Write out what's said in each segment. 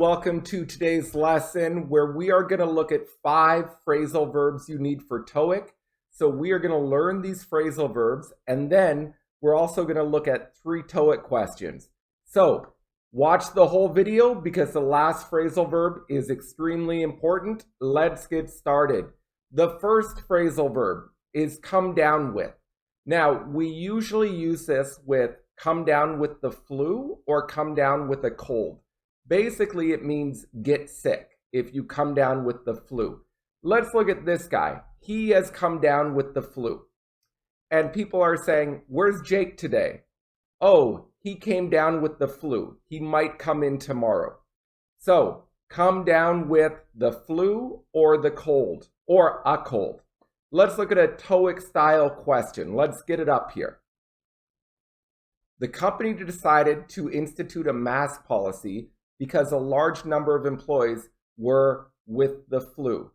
Welcome to today's lesson where we are going to look at 5 phrasal verbs you need for TOEIC. So we are going to learn these phrasal verbs and then we're also going to look at 3 TOEIC questions. So watch the whole video because the last phrasal verb is extremely important. Let's get started. The first phrasal verb is come down with. Now, we usually use this with come down with the flu or come down with a cold. Basically, it means get sick if you come down with the flu. Let's look at this guy. He has come down with the flu. And people are saying, where's Jake today? Oh, he came down with the flu. He might come in tomorrow. So, come down with the flu or the cold or a cold. Let's look at a TOEIC style question. Let's get it up here. The company decided to institute a mask policy because a large number of employees were with the flu.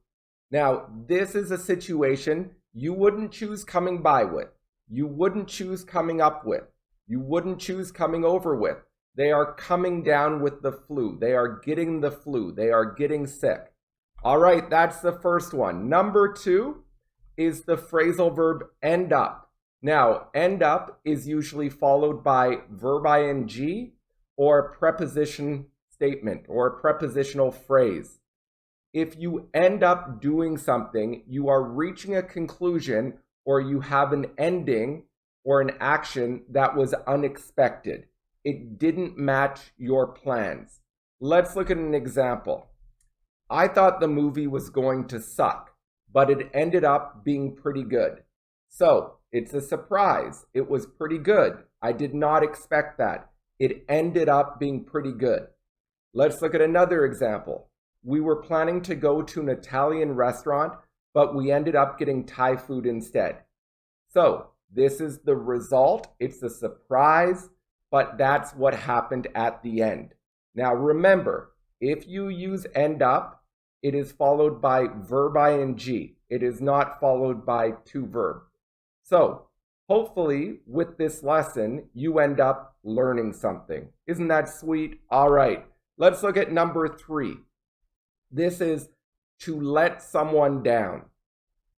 Now, this is a situation you wouldn't choose coming by with. You wouldn't choose coming up with. You wouldn't choose coming over with. They are coming down with the flu. They are getting the flu. They are getting sick. All right, that's the first one. Number 2 is the phrasal verb end up. Now, end up is usually followed by verb ing or preposition statement or a prepositional phrase. If you end up doing something, you are reaching a conclusion or you have an ending or an action that was unexpected. It didn't match your plans. Let's look at an example. I thought the movie was going to suck, but it ended up being pretty good. So, it's a surprise. It was pretty good. I did not expect that. It ended up being pretty good. Let's look at another example. We were planning to go to an Italian restaurant, but we ended up getting Thai food instead. So, this is the result. It's a surprise, but that's what happened at the end. Now, remember, if you use end up, it is followed by verb ing. It is not followed by to verb. So, hopefully, with this lesson, you end up learning something. Isn't that sweet? All right. Let's look at number 3. This is to let someone down.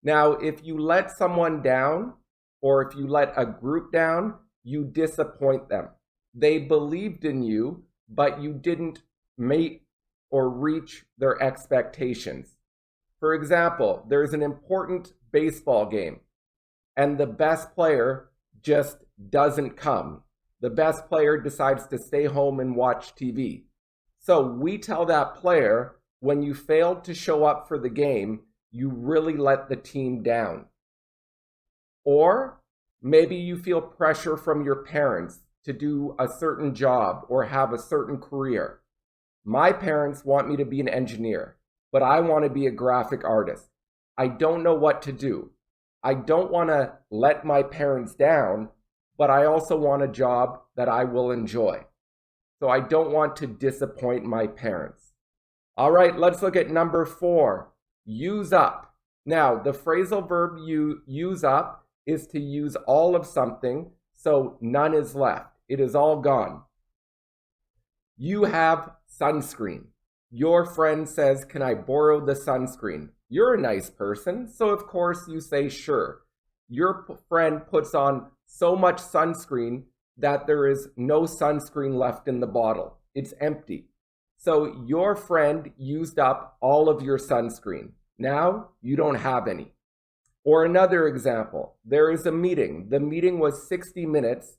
Now, if you let someone down, or if you let a group down, you disappoint them. They believed in you, but you didn't meet or reach their expectations. For example, there's an important baseball game, and the best player just doesn't come. The best player decides to stay home and watch TV. So we tell that player, when you failed to show up for the game, you really let the team down. Or maybe you feel pressure from your parents to do a certain job or have a certain career. My parents want me to be an engineer, but I want to be a graphic artist. I don't know what to do. I don't want to let my parents down, but I also want a job that I will enjoy. So I don't want to disappoint my parents. All right, let's look at number 4, use up. Now, the phrasal verb you use up is to use all of something, so none is left. It is all gone. You have sunscreen. Your friend says, can I borrow the sunscreen? You're a nice person, so of course you say sure. Your friend puts on so much sunscreen that there is no sunscreen left in the bottle. It's empty. So your friend used up all of your sunscreen. Now you don't have any. Or another example, there is a meeting. The meeting was 60 minutes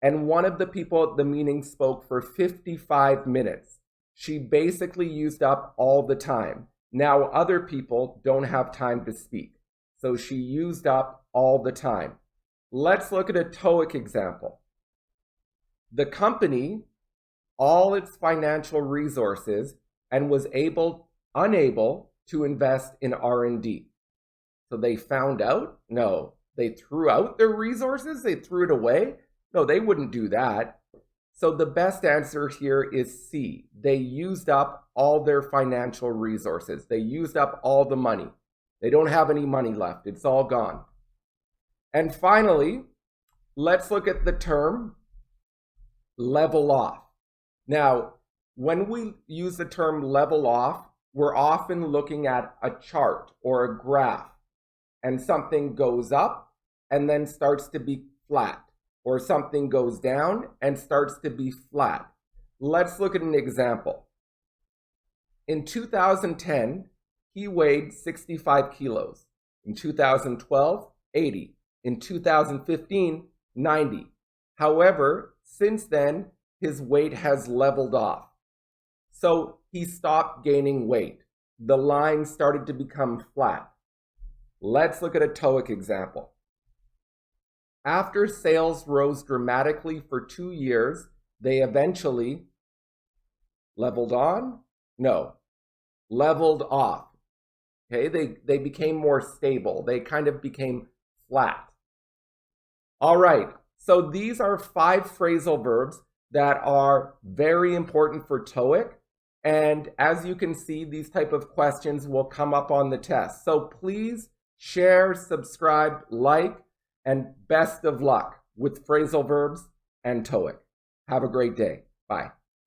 and one of the people at the meeting spoke for 55 minutes. She basically used up all the time. Now other people don't have time to speak. So she used up all the time. Let's look at a TOEIC example. The company, all its financial resources, and was unable to invest in R&D. So they found out? No. They threw out their resources? They threw it away? No, they wouldn't do that. So the best answer here is C. They used up all their financial resources. They used up all the money. They don't have any money left. It's all gone. And finally, let's look at the term level off. Now, when we use the term level off, we're often looking at a chart or a graph, and something goes up and then starts to be flat, or something goes down and starts to be flat. Let's look at an example. In 2010, he weighed 65 kilos. In 2012, 80. In 2015, 90. However, since then, his weight has leveled off. So he stopped gaining weight. The line started to become flat. Let's look at a TOEIC example. After sales rose dramatically for 2 years, they eventually leveled on? No, leveled off. Okay, they became more stable. They kind of became flat. All right, so these are 5 phrasal verbs that are very important for TOEIC. And as you can see, these type of questions will come up on the test. So please share, subscribe, like, and best of luck with phrasal verbs and TOEIC. Have a great day. Bye.